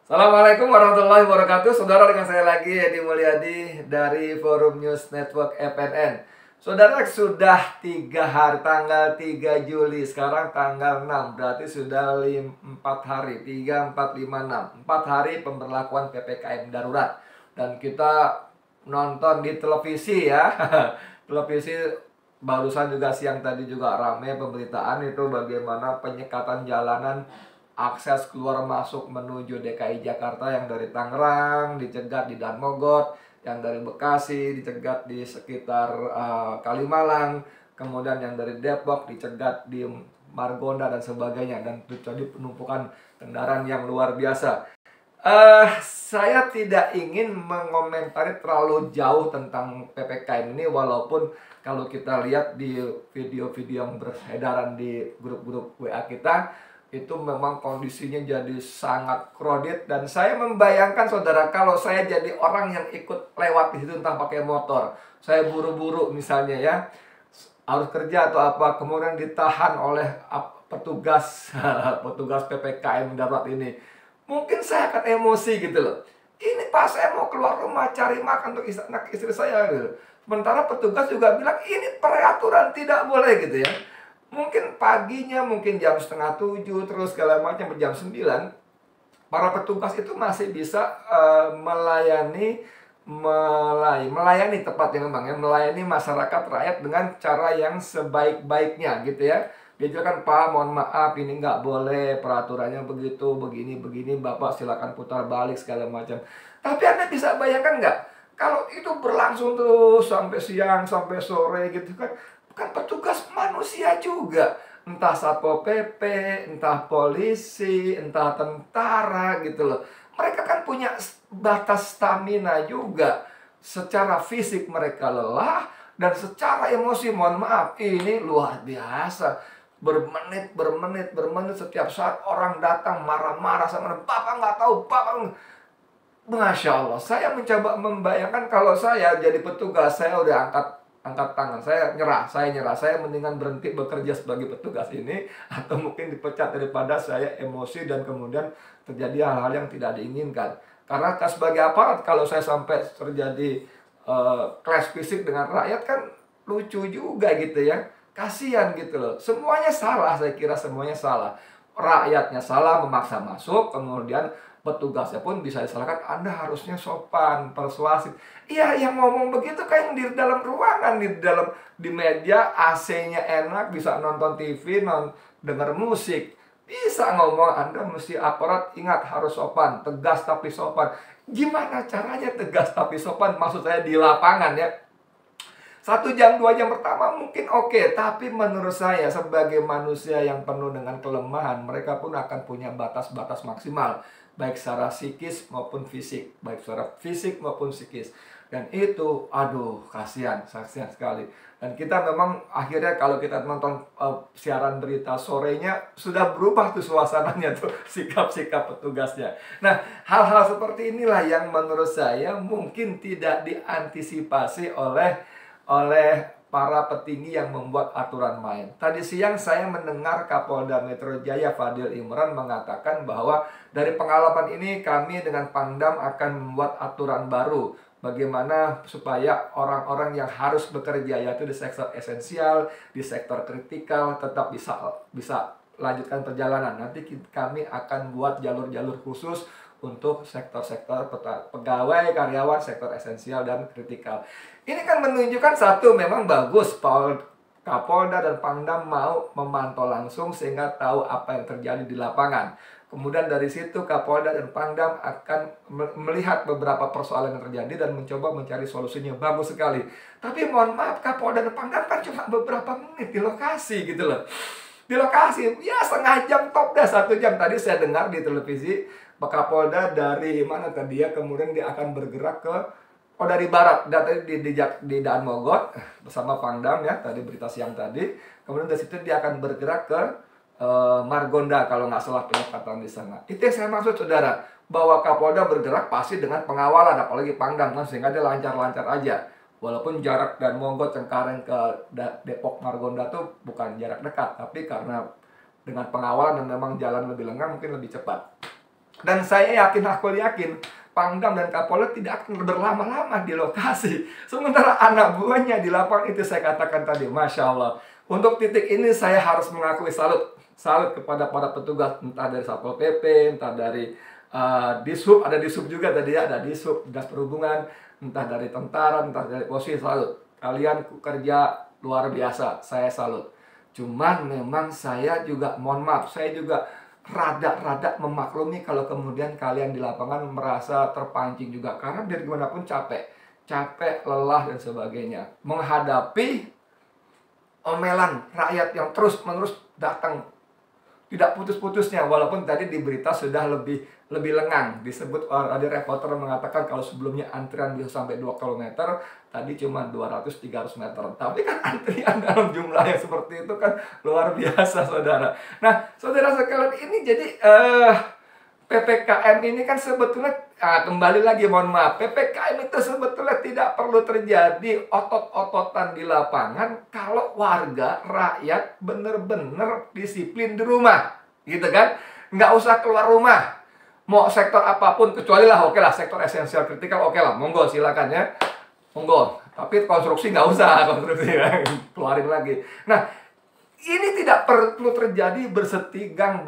Assalamualaikum warahmatullahi wabarakatuh. Saudara, dengan saya lagi Edi Mulyadi dari Forum News Network FNN. Saudara, sudah 3 hari, tanggal 3 Juli, sekarang tanggal 6, berarti sudah 4 hari, 3, 4, 5, 6, 4 hari pemberlakuan PPKM darurat. Dan kita nonton di televisi ya, televisi barusan juga siang tadi juga rame pemberitaan itu bagaimana penyekatan jalanan akses keluar masuk menuju DKI Jakarta, yang dari Tangerang dicegat di Danmogot, yang dari Bekasi dicegat di sekitar Kalimalang, kemudian yang dari Depok dicegat di Margonda dan sebagainya, dan terjadi penumpukan kendaraan yang luar biasa. Saya tidak ingin mengomentari terlalu jauh tentang PPKM ini, walaupun kalau kita lihat di video-video yang beredaran di grup-grup WA kita, itu memang kondisinya jadi sangat crowded. Dan saya membayangkan saudara, kalau saya jadi orang yang ikut lewat di situ entah pakai motor, saya buru-buru misalnya ya, harus kerja atau apa, kemudian ditahan oleh petugas petugas PPKM darurat ini, mungkin saya akan emosi gitu loh. Ini pas saya mau keluar rumah cari makan untuk anak istri saya gitu. Sementara petugas juga bilang ini peraturan, tidak boleh gitu ya. Mungkin paginya, mungkin jam setengah 7, terus segala macam jam 9, para petugas itu masih bisa melayani tepatnya memang ya, melayani masyarakat rakyat dengan cara yang sebaik-baiknya gitu ya. Dia juga kan, Pak, mohon maaf ini nggak boleh, peraturannya begitu, begini, Bapak silakan putar balik segala macam. Tapi Anda bisa bayangkan nggak, kalau itu berlangsung terus sampai siang, sampai sore gitu kan petugas manusia juga. Entah Satpol PP, entah polisi, entah tentara gitu loh. Mereka kan punya batas stamina juga. Secara fisik mereka lelah, dan secara emosi, mohon maaf, ini luar biasa. Bermenit setiap saat orang datang marah-marah sama Bapak nggak tahu, Bapak. Masya Allah, saya mencoba membayangkan kalau saya jadi petugas, saya udah angkat tangan, saya nyerah, saya mendingan berhenti bekerja sebagai petugas ini, atau mungkin dipecat, daripada saya emosi dan kemudian terjadi hal-hal yang tidak diinginkan. Karena sebagai aparat, kalau saya sampai terjadi clash fisik dengan rakyat, kan lucu juga gitu ya, kasihan gitu loh. Semuanya salah, saya kira semuanya salah. Rakyatnya salah memaksa masuk, kemudian petugasnya pun bisa disalahkan. Anda harusnya sopan, persuasif. Iya, yang ngomong begitu kayak di dalam ruangan, di meja, AC-nya enak, bisa nonton TV, denger musik, bisa ngomong. Anda mesti aparat, ingat harus sopan, tegas tapi sopan. Gimana caranya tegas tapi sopan? Maksud saya di lapangan ya. 1 jam, 2 jam pertama mungkin oke, tapi menurut saya sebagai manusia yang penuh dengan kelemahan, mereka pun akan punya batas-batas maksimal, baik secara psikis maupun fisik, Dan itu, aduh, kasihan sekali. Dan kita memang akhirnya kalau kita nonton siaran berita sorenya, sudah berubah tuh suasananya tuh, sikap-sikap petugasnya. Nah, hal-hal seperti inilah yang menurut saya mungkin tidak diantisipasi oleh para petinggi yang membuat aturan main. Tadi siang saya mendengar Kapolda Metro Jaya Fadil Imran mengatakan bahwa dari pengalaman ini kami dengan Pangdam akan membuat aturan baru, bagaimana supaya orang-orang yang harus bekerja, yaitu di sektor esensial, di sektor kritikal, tetap bisa lanjutkan perjalanan. Nanti kami akan buat jalur-jalur khusus untuk sektor-sektor pegawai, karyawan, sektor esensial dan kritikal. Ini kan menunjukkan satu, memang bagus Kapolda dan Pangdam mau memantau langsung sehingga tahu apa yang terjadi di lapangan. Kemudian dari situ Kapolda dan Pangdam akan melihat beberapa persoalan yang terjadi dan mencoba mencari solusinya. Bagus sekali. Tapi mohon maaf, Kapolda dan Pangdam kan cuma beberapa menit di lokasi gitu loh. Di lokasi, ya setengah jam top dah, 1 jam. Tadi saya dengar di televisi, Pak Kapolda dari mana tadi ya, kemudian dia akan bergerak ke dari barat, tadi di Daan Mogot bersama Pangdam ya, tadi berita siang tadi. Kemudian dari situ dia akan bergerak ke Margonda kalau nggak salah penyekatan di sana. Itu yang saya maksud saudara, bahwa Kapolda bergerak pasti dengan pengawalan, apalagi Pangdam kan, sehingga dia lancar-lancar aja. Walaupun jarak dan Mogot Cengkareng ke Depok Margonda tuh bukan jarak dekat, tapi karena dengan pengawalan dan memang jalan lebih lengang mungkin lebih cepat. Dan aku yakin, Pangdam dan Kapolda tidak akan berlama-lama di lokasi. Sementara anak buahnya di lapangan itu saya katakan tadi, Masya Allah. Untuk titik ini saya harus mengakui salut. Salut kepada para petugas, entah dari Satpol PP, entah dari Dishub, ada Dishub juga tadi ya, ada Dishub, Dinas Perhubungan, entah dari tentara, entah dari polisi, salut. Kalian kerja luar biasa, saya salut. Cuman memang saya juga, mohon maaf, saya juga rada-rada memaklumi kalau kemudian kalian di lapangan merasa terpancing juga. Karena dari gimana pun capek, lelah dan sebagainya. Menghadapi omelan rakyat yang terus-menerus datang, tidak putus-putusnya, walaupun tadi di berita sudah lebih lengang disebut, ada reporter mengatakan kalau sebelumnya antrian bisa sampai 2 km, tadi cuma 200-300 meter. Tapi kan antrian dalam jumlah yang seperti itu kan luar biasa, saudara. Nah, saudara sekalian, ini jadi PPKM ini kan sebetulnya, kembali lagi, mohon maaf, PPKM itu sebetulnya tidak perlu terjadi otot-ototan di lapangan kalau warga, rakyat bener-bener disiplin di rumah, gitu kan? Nggak usah keluar rumah. Mau sektor apapun, kecuali lah, oke lah, sektor esensial kritikal, oke lah, monggo silakan ya. Monggo, tapi konstruksi nggak usah, konstruksi keluarin lagi. Nah, ini tidak perlu terjadi bersetigang,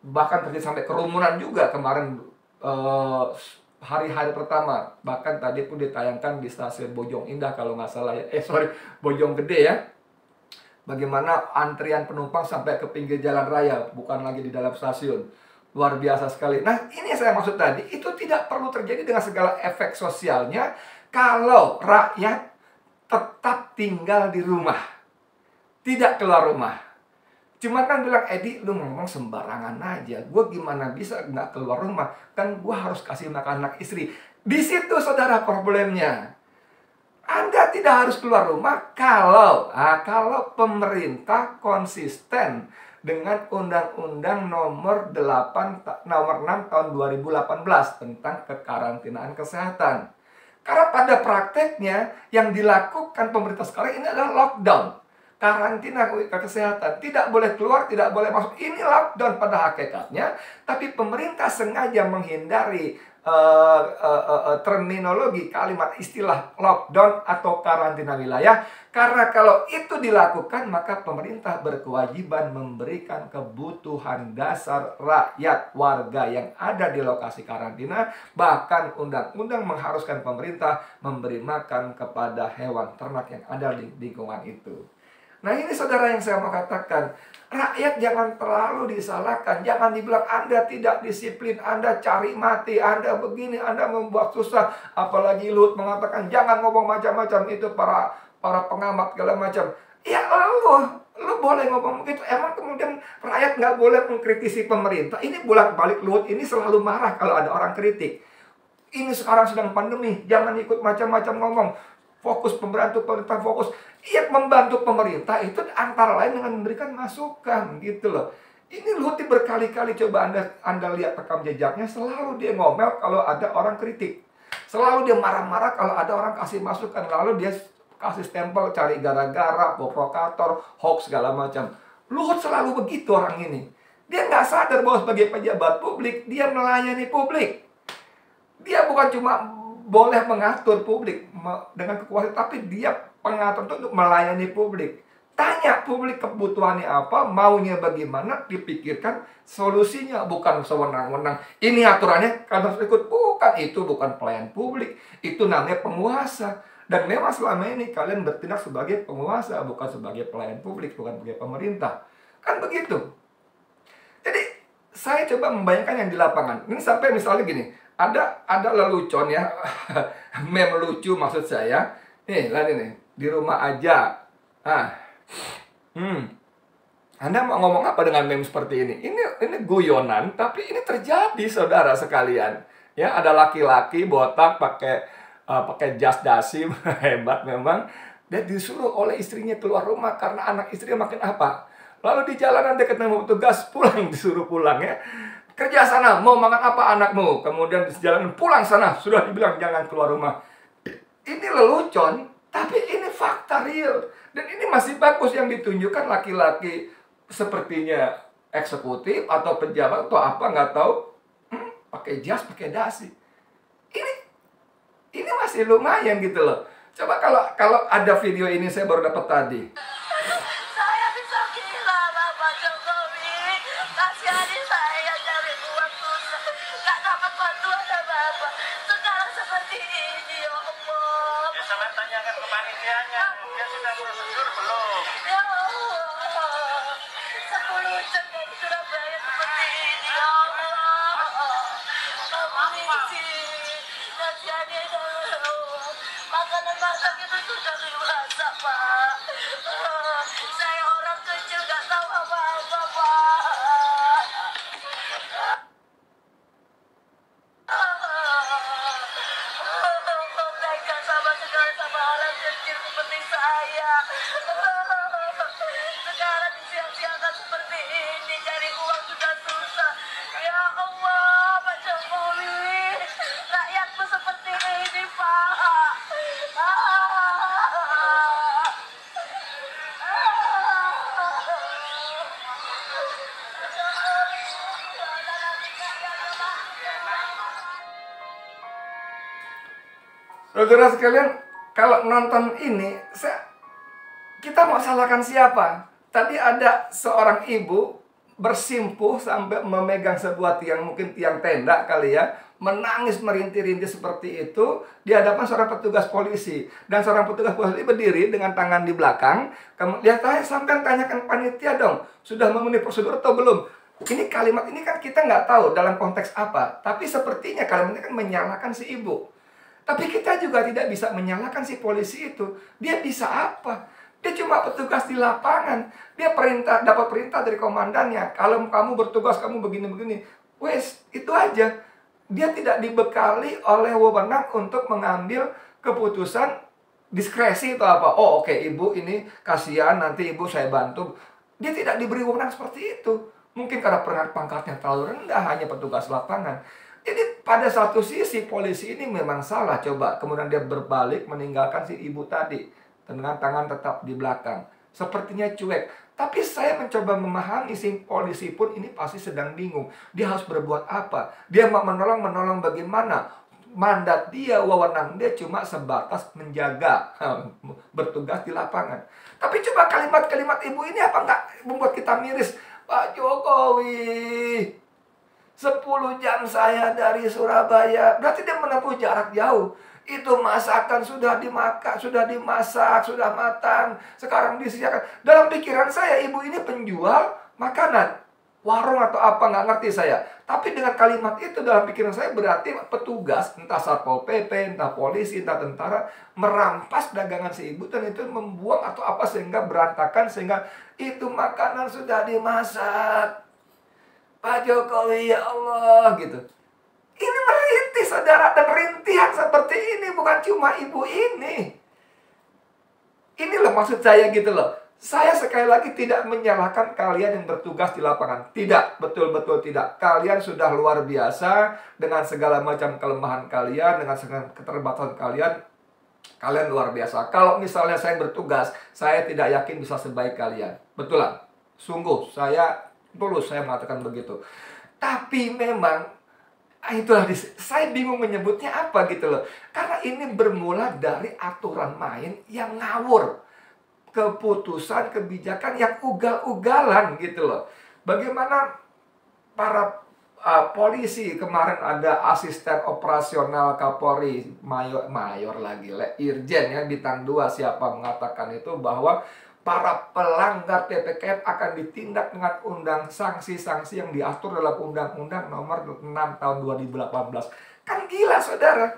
bahkan terjadi sampai kerumunan juga kemarin hari-hari pertama. Bahkan tadi pun ditayangkan di stasiun Bojong Indah kalau nggak salah ya. Bojong Gede ya. Bagaimana antrian penumpang sampai ke pinggir jalan raya, bukan lagi di dalam stasiun. Luar biasa sekali. Nah, ini yang saya maksud tadi, itu tidak perlu terjadi dengan segala efek sosialnya kalau rakyat tetap tinggal di rumah, tidak keluar rumah. Cuma kan bilang, Edi, lu ngomong sembarangan aja. Gue gimana bisa nggak keluar rumah? Kan gue harus kasih makan anak istri. Di situ, saudara, problemnya. Anda tidak harus keluar rumah kalau pemerintah konsisten dengan Undang-Undang nomor 6 tahun 2018 tentang kekarantinaan kesehatan. Karena pada prakteknya yang dilakukan pemerintah sekarang ini adalah lockdown. Karantina kesehatan, tidak boleh keluar, tidak boleh masuk. Ini lockdown pada hakikatnya, tapi pemerintah sengaja menghindari terminologi, kalimat, istilah lockdown atau karantina wilayah. Karena kalau itu dilakukan, maka pemerintah berkewajiban memberikan kebutuhan dasar rakyat, warga yang ada di lokasi karantina. Bahkan undang-undang mengharuskan pemerintah memberi makan kepada hewan ternak yang ada di lingkungan itu. Nah, ini saudara yang saya mau katakan, rakyat jangan terlalu disalahkan. Jangan dibilang Anda tidak disiplin, Anda cari mati, Anda begini, Anda membuat susah. Apalagi Luhut mengatakan jangan ngomong macam-macam, itu para pengamat segala macam. Ya, lu boleh ngomong begitu. Emang kemudian rakyat nggak boleh mengkritisi pemerintah? Ini bolak-balik Luhut ini selalu marah kalau ada orang kritik. Ini sekarang sedang pandemi, jangan ikut macam-macam ngomong. Fokus pemerintah, fokus. Ia membantu pemerintah itu antara lain dengan memberikan masukan, gitu loh. Ini Luhut berkali-kali, coba Anda lihat rekam jejaknya, selalu dia ngomel kalau ada orang kritik. Selalu dia marah-marah kalau ada orang kasih masukan. Lalu dia kasih stempel, cari gara-gara, provokator, hoax, segala macam. Luhut selalu begitu orang ini. Dia nggak sadar bahwa sebagai pejabat publik, dia melayani publik. Dia bukan cuma boleh mengatur publik dengan kekuasaan, tapi dia pengatur itu untuk melayani publik. Tanya publik kebutuhannya apa, maunya bagaimana, dipikirkan solusinya, bukan sewenang-wenang. Ini aturannya karena harus ikut, bukan, itu bukan pelayan publik, itu namanya penguasa. Dan memang selama ini kalian bertindak sebagai penguasa, bukan sebagai pelayan publik, bukan sebagai pemerintah. Kan begitu. Jadi saya coba membayangkan yang di lapangan. Ini sampai misalnya gini, ada lelucon ya, meme lucu maksud saya. Nih, lihat ini, di rumah aja. Anda mau ngomong apa dengan meme seperti ini? Ini guyonan, tapi ini terjadi, saudara sekalian. Ya, ada laki-laki botak pakai jas dasi, hebat memang. Dia disuruh oleh istrinya keluar rumah karena anak istrinya makin apa. Lalu di jalanan dia ketemu petugas, pulang, disuruh pulang ya. Kerja sana, mau makan apa anakmu? Kemudian di jalanan, pulang sana, sudah dibilang jangan keluar rumah. Ini lelucon, tapi ini fakta real. Dan ini masih bagus yang ditunjukkan laki-laki sepertinya eksekutif atau pejabat atau apa nggak tahu, pakai jas, pakai dasi. Ini masih lumayan gitu loh. Coba kalau ada video ini saya baru dapat tadi. Saya bisa gila, Bapak Jokowi. Kasihani saya cari uang susah. Gak dapat bantuan apa-apa. Sekarang seperti ini, ya Allah. Ya sampai tanyakan ke panitianya, dia sudah prosedur belum? Ya Allah. 10 jam dari Surabaya seperti ini, ya Allah. Polisi. Kasihani saya. Makanan-masak itu sudah dimasak, Pak. Saya orang kecil gak tahu apa-apa, Pak. Tega sama sekali sama orang kecil seperti saya. Sekarang disiang-siangkan seperti ini, cari uang sudah susah. Ya Allah, Pak Jokowi, rakyatku seperti ini, Pak. Saudara sekalian, kalau nonton ini, kita mau salahkan siapa? Tadi ada seorang ibu bersimpuh sampai memegang sebuah tiang, mungkin tiang tenda kali ya, menangis merintih-rintih seperti itu di hadapan seorang petugas polisi. Dan seorang petugas polisi berdiri dengan tangan di belakang. Dia tanya, sampai tanyakan panitia dong, sudah memenuhi prosedur atau belum? Ini kalimat ini kan kita nggak tahu dalam konteks apa, tapi sepertinya kalimat ini kan menyalahkan si ibu. Tapi kita juga tidak bisa menyalahkan si polisi itu. Dia bisa apa? Dia cuma petugas di lapangan. Dia dapat perintah dari komandannya. Kalau kamu bertugas, kamu begini-begini. Wes, itu aja. Dia tidak dibekali oleh wewenang untuk mengambil keputusan diskresi atau apa. Oh, oke, ibu ini kasihan, nanti ibu saya bantu. Dia tidak diberi wewenang seperti itu. Mungkin karena pangkatnya terlalu rendah, hanya petugas lapangan. Jadi pada satu sisi polisi ini memang salah, coba. Kemudian dia berbalik meninggalkan si ibu tadi dengan tangan tetap di belakang. Sepertinya cuek. Tapi saya mencoba memahami si polisi pun ini pasti sedang bingung. Dia harus berbuat apa? Dia mau menolong bagaimana? Mandat dia, wewenang dia cuma sebatas menjaga, bertugas di lapangan. Tapi coba kalimat-kalimat ibu ini apa enggak membuat kita miris? Pak Jokowi, 10 jam saya dari Surabaya. Berarti dia menempuh jarak jauh. Itu masakan sudah dimasak, sudah matang. Sekarang disediakan. Dalam pikiran saya, ibu ini penjual makanan. Warung atau apa, nggak ngerti saya. Tapi dengan kalimat itu dalam pikiran saya berarti petugas, entah Satpol PP, entah polisi, entah tentara, merampas dagangan si ibu dan itu membuang atau apa sehingga berantakan, sehingga itu makanan sudah dimasak. Pak Jokowi, ya Allah, gitu. Ini merintih, saudara. Dan rintihan seperti ini bukan cuma ibu ini. Ini loh maksud saya gitu loh. Saya sekali lagi tidak menyalahkan kalian yang bertugas di lapangan. Tidak, betul-betul tidak. Kalian sudah luar biasa dengan segala macam kelemahan kalian, dengan segala keterbatasan kalian. Kalian luar biasa. Kalau misalnya saya bertugas, saya tidak yakin bisa sebaik kalian. Betulan. Sungguh, tulus saya mengatakan begitu. Tapi memang itulah saya bingung menyebutnya apa gitu loh. Karena ini bermula dari aturan main yang ngawur. Keputusan, kebijakan yang ugal-ugalan gitu loh. Bagaimana para polisi kemarin ada asisten operasional Kapolri, mayor lagi, Irjen ya, bintang 2 siapa mengatakan itu bahwa para pelanggar PPKM akan ditindak dengan sanksi-sanksi yang diatur dalam Undang-Undang Nomor 6 Tahun 2018. Kan gila, saudara.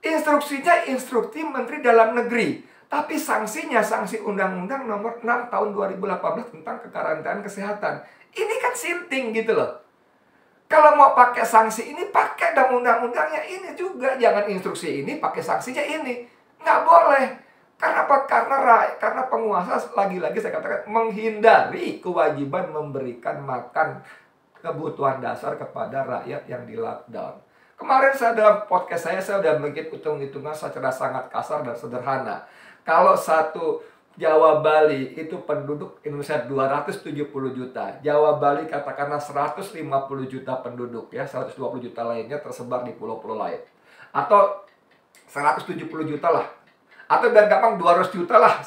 Instruksinya instruksi Menteri Dalam Negeri. Tapi sanksinya sanksi Undang-Undang Nomor 6 Tahun 2018 tentang kekarantinaan kesehatan. Ini kan sinting gitu loh. Kalau mau pakai sanksi ini, pakai dong undang-undangnya ini juga. Jangan instruksi ini, pakai sanksinya ini. Nggak boleh. Karena apa? Karena penguasa lagi-lagi saya katakan menghindari kewajiban memberikan makan kebutuhan dasar kepada rakyat yang di lockdown. Kemarin saya dalam podcast saya sudah bikin hitung-hitungan secara sangat kasar dan sederhana. Kalau satu Jawa Bali itu penduduk Indonesia 270 juta. Jawa Bali katakanlah 150 juta penduduk ya, 120 juta lainnya tersebar di pulau-pulau lain. Atau 170 juta lah. Atau biar gampang 200 juta lah,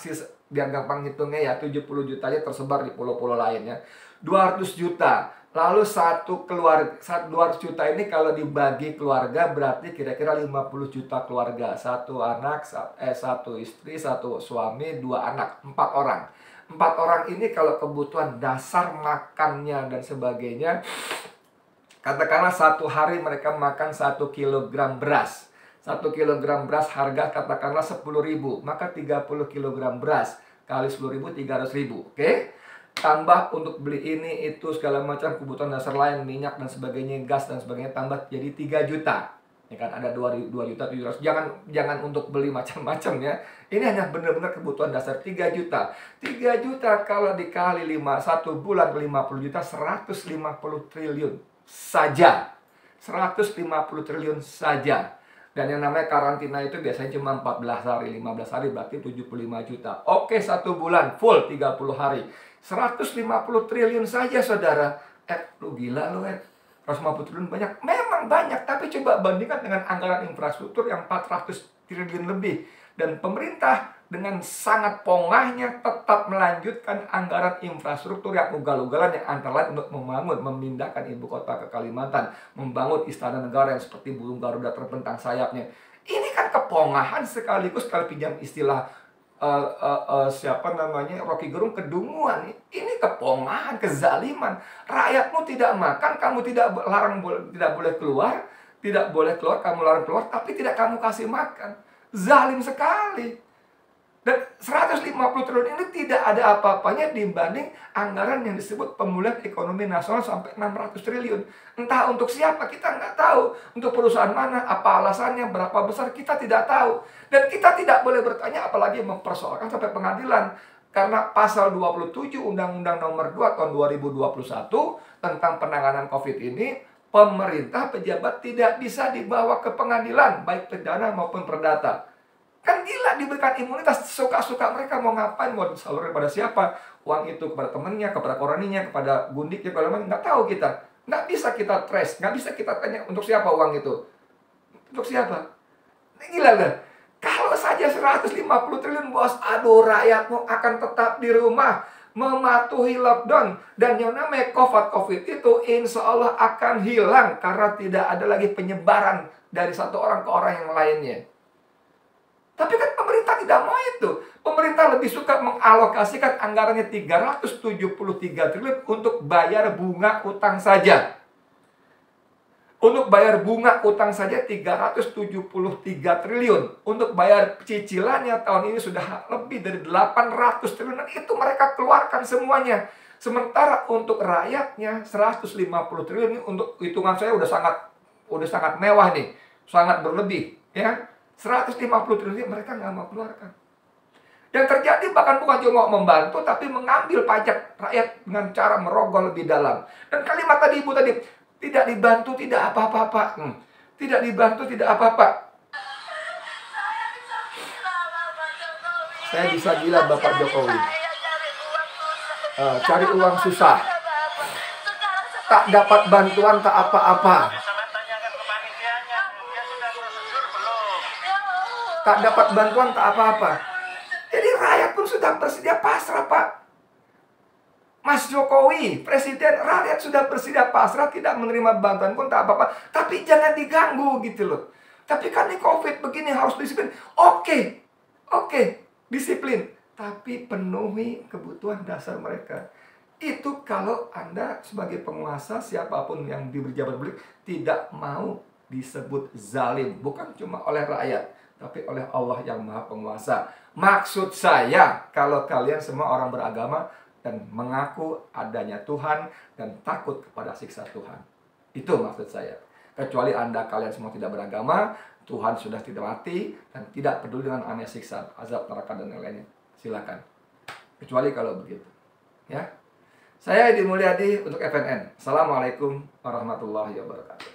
biar gampang hitungnya ya, 70 jutanya tersebar di pulau-pulau lainnya. 200 juta. Lalu satu keluarga, 200 juta ini kalau dibagi keluarga berarti kira-kira 50 juta keluarga. Satu anak, satu istri, satu suami, 2 anak, 4 orang. 4 orang ini kalau kebutuhan dasar makannya dan sebagainya, katakanlah satu hari mereka makan 1 kilogram beras. 1 kilogram beras harga katakanlah 10.000, maka 30 kilogram beras kali 10.000, 300.000, oke? Tambah untuk beli ini, itu, segala macam kebutuhan dasar lain, minyak dan sebagainya, gas dan sebagainya, tambah jadi 3 juta. Ya kan, ada 2 juta 700. Jangan untuk beli macam-macam ya. Ini hanya benar-benar kebutuhan dasar 3 juta. 3 juta kalau dikali 1 bulan 50 juta, 150 triliun saja. 150 triliun saja. Dan yang namanya karantina itu biasanya cuma 14 hari, 15 hari, berarti 75 juta. Oke, 1 bulan full 30 hari. 150 triliun saja, saudara. Lu gila lu, 150 triliun banyak. Memang banyak, tapi coba bandingkan dengan anggaran infrastruktur yang 400 triliun lebih. Dan pemerintah dengan sangat pongahnya tetap melanjutkan anggaran infrastruktur yang ugal-ugalan, yang antara lain untuk memindahkan ibu kota ke Kalimantan, membangun istana negara yang seperti burung Garuda terbentang sayapnya. Ini kan kepongahan sekaligus, kalau pinjam istilah siapa namanya, Rocky Gerung, kedunguan. Ini kepongahan, kezaliman. Rakyatmu tidak makan, kamu tidak boleh keluar, kamu larang keluar, tapi tidak kamu kasih makan. Zalim sekali. Dan 150 triliun ini tidak ada apa-apanya dibanding anggaran yang disebut pemulihan ekonomi nasional sampai 600 triliun. Entah untuk siapa, kita nggak tahu. Untuk perusahaan mana, apa alasannya, berapa besar, kita tidak tahu. Dan kita tidak boleh bertanya, apalagi mempersoalkan sampai pengadilan. Karena pasal 27 Undang-Undang Nomor 2 tahun 2021 tentang penanganan COVID ini, pemerintah, pejabat tidak bisa dibawa ke pengadilan, baik pidana maupun perdata. Kan gila, diberikan imunitas, suka-suka mereka mau ngapain, mau disalurin pada siapa, uang itu kepada temennya, kepada koraninya, kepada gundiknya, kepada mana, nggak tahu kita. Nggak bisa kita trace, nggak bisa kita tanya untuk siapa uang itu. Untuk siapa? Ini gila lah. Kalau saja 150 triliun, bos, aduh, rakyatmu akan tetap di rumah, mematuhi lockdown. Dan yang namanya COVID itu insya Allah akan hilang, karena tidak ada lagi penyebaran dari satu orang ke orang yang lainnya. Tapi kan pemerintah tidak mau itu. Pemerintah lebih suka mengalokasikan anggarannya 373 triliun untuk bayar bunga utang saja. Untuk bayar bunga utang saja 373 triliun. Untuk bayar cicilannya tahun ini sudah lebih dari 800 triliun. Dan itu mereka keluarkan semuanya. Sementara untuk rakyatnya 150 triliun ini, untuk hitungan saya udah sangat mewah nih. Sangat berlebih, ya. 150 triliun mereka nggak mau keluarkan. Yang terjadi bahkan bukan cuma membantu, tapi mengambil pajak rakyat dengan cara merogoh lebih dalam. Dan kalimat tadi ibu tadi, tidak dibantu tidak apa-apa. Tidak dibantu tidak apa-apa. Saya bisa gila Bapak Jokowi. Cari uang susah. Tak dapat bantuan tak apa-apa. Tak dapat bantuan, tak apa-apa. Jadi rakyat pun sudah bersedia pasrah, Pak. Mas Jokowi, Presiden, rakyat sudah bersedia pasrah, tidak menerima bantuan pun tak apa-apa. Tapi jangan diganggu gitu loh. Tapi kan ini COVID begini, harus disiplin. Oke, disiplin. Tapi penuhi kebutuhan dasar mereka. Itu kalau Anda sebagai penguasa, siapapun yang diberi jabatan publik, tidak mau disebut zalim. Bukan cuma oleh rakyat, tapi oleh Allah yang Maha Penguasa. Maksud saya, kalau kalian semua orang beragama dan mengaku adanya Tuhan dan takut kepada siksa Tuhan. Itu maksud saya. Kecuali kalian semua tidak beragama, Tuhan sudah tidak mati dan tidak peduli dengan aneh siksa, azab neraka dan lain-lainnya. Silakan. Kecuali kalau begitu. Ya. Saya Edi Mulyadi untuk FNN. Assalamualaikum warahmatullahi wabarakatuh.